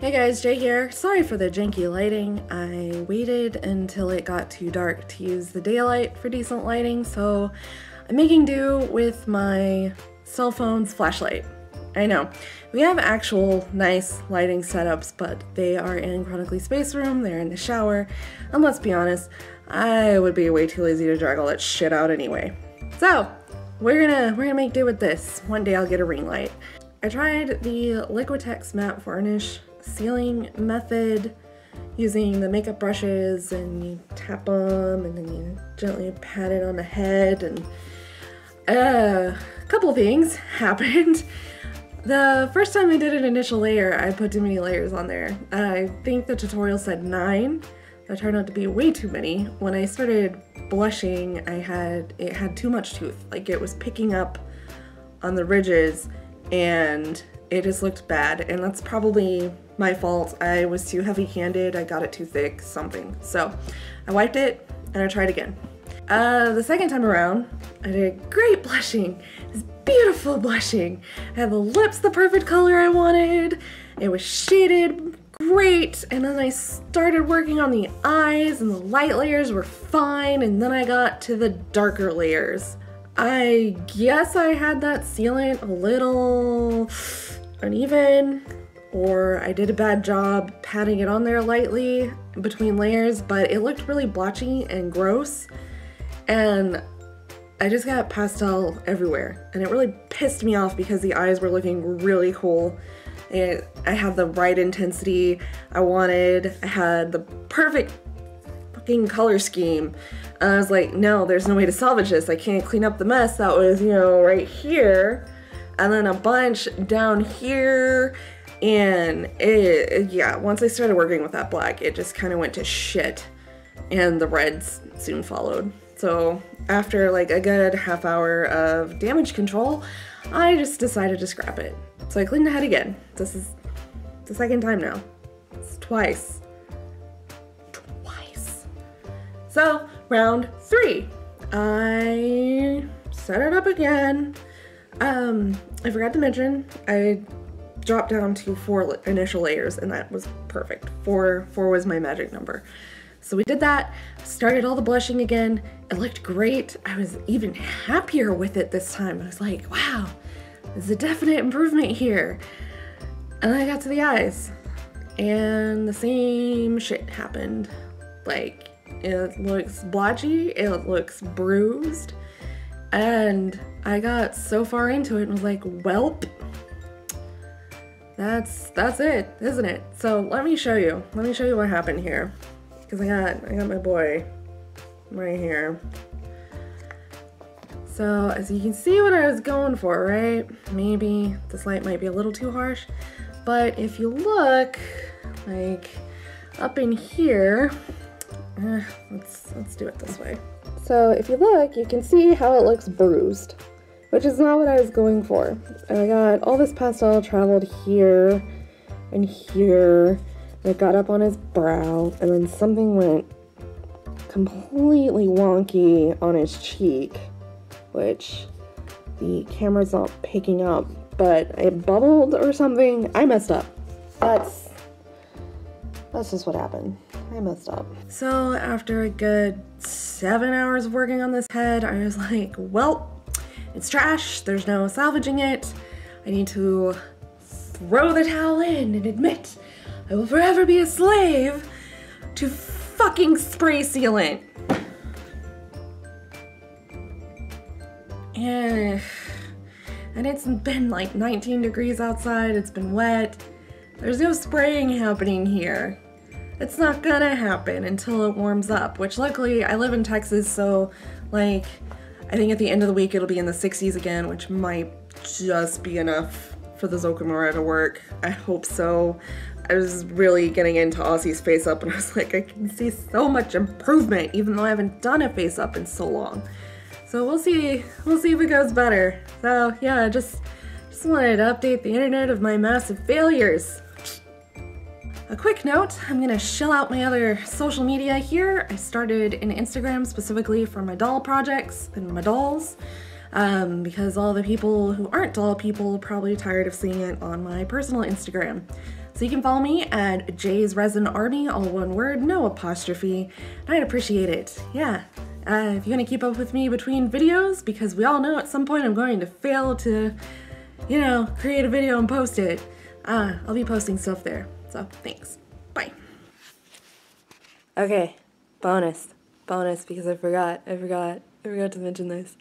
Hey guys, Jay here. Sorry for the janky lighting. I waited until it got too dark to use the daylight for decent lighting, so I'm making do with my cell phone's flashlight. I know, we have actual nice lighting setups, but they are in Chronically Space Room, they're in the shower, and let's be honest, I would be way too lazy to drag all that shit out anyway. So, we're gonna make do with this. One day I'll get a ring light. I tried the Liquitex matte varnish sealing method using the makeup brushes, and you tap them and then you gently pat it on the head, and a couple things happened. The first time I did an initial layer, I put too many layers on there. I think the tutorial said 9. That turned out to be way too many. When I started blushing, it had too much tooth. Like, it was picking up on the ridges and it just looked bad, and that's probably my fault. I was too heavy-handed, I got it too thick, something. So I wiped it and I tried again. The second time around, I did great blushing. It was beautiful blushing. I had the lips the perfect color I wanted. It was shaded great, and then I started working on the eyes and the light layers were fine, and then I got to the darker layers. I guess I had that sealant a little uneven, or I did a bad job patting it on there lightly between layers, but it looked really blotchy and gross, and I just got pastel everywhere, and it really pissed me off because the eyes were looking really cool. I had the right intensity I wanted, I had the perfect fucking color scheme. And I was like, no, there's no way to salvage this. I can't clean up the mess that was, you know, right here. And then a bunch down here. And yeah, once I started working with that black, it just kind of went to shit. And the reds soon followed. So after like a good half hour of damage control, I just decided to scrap it. So I cleaned the head again. This is the second time now. It's twice. So, round 3. I set it up again. I forgot to mention, I dropped down to 4 initial layers, and that was perfect. 4 was my magic number. So we did that, started all the blushing again. It looked great. I was even happier with it this time. I was like, wow, there's a definite improvement here. And then I got to the eyes, and the same shit happened. Like, it looks blotchy, it looks bruised, and I got so far into it and was like, Whelp, that's it, isn't it? So let me show you what happened here, because I got my boy right here. So as you can see what I was going for, right? Maybe this light might be a little too harsh, but if you look, like, up in here, let's do it this way. So if you look, you can see how it looks bruised, which is not what I was going for. I got all this pastel traveled here and here, and it got up on his brow, and then something went completely wonky on his cheek, which the camera's not picking up, but it bubbled or something. I messed up. That's just what happened. I messed up. So after a good 7 hours of working on this head, I was like, well, it's trash. There's no salvaging it. I need to throw the towel in and admit I will forever be a slave to fucking spray sealant. And it's been like 19 degrees outside. It's been wet. There's no spraying happening here. It's not gonna happen until it warms up, which luckily I live in Texas, so like I think at the end of the week it'll be in the 60s again, which might just be enough for the Zocamora to work. I hope so. I was really getting into Aussie's face up, and I was like, I can see so much improvement even though I haven't done a face up in so long. So we'll see if it goes better. So yeah, just wanted to update the internet of my massive failures. A quick note, I'm gonna shell out my other social media here. I started an Instagram specifically for my doll projects and my dolls. because all the people who aren't doll people are probably tired of seeing it on my personal Instagram. So you can follow me at Jay's Resin Army, all one word, no apostrophe, and I'd appreciate it. Yeah. If you're gonna keep up with me between videos, because we all know at some point I'm going to fail to, you know, create a video and post it, I'll be posting stuff there. So thanks. Bye. Okay, bonus, because I forgot to mention this.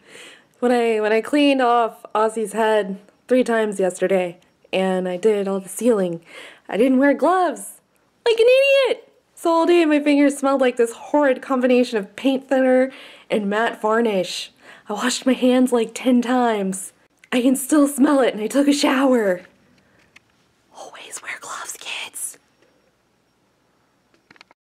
When I cleaned off Ozzie's head 3 times yesterday, and I did all the sealing, I didn't wear gloves, like an idiot! So all day my fingers smelled like this horrid combination of paint thinner and matte varnish. I washed my hands like 10 times. I can still smell it, and I took a shower. Always wear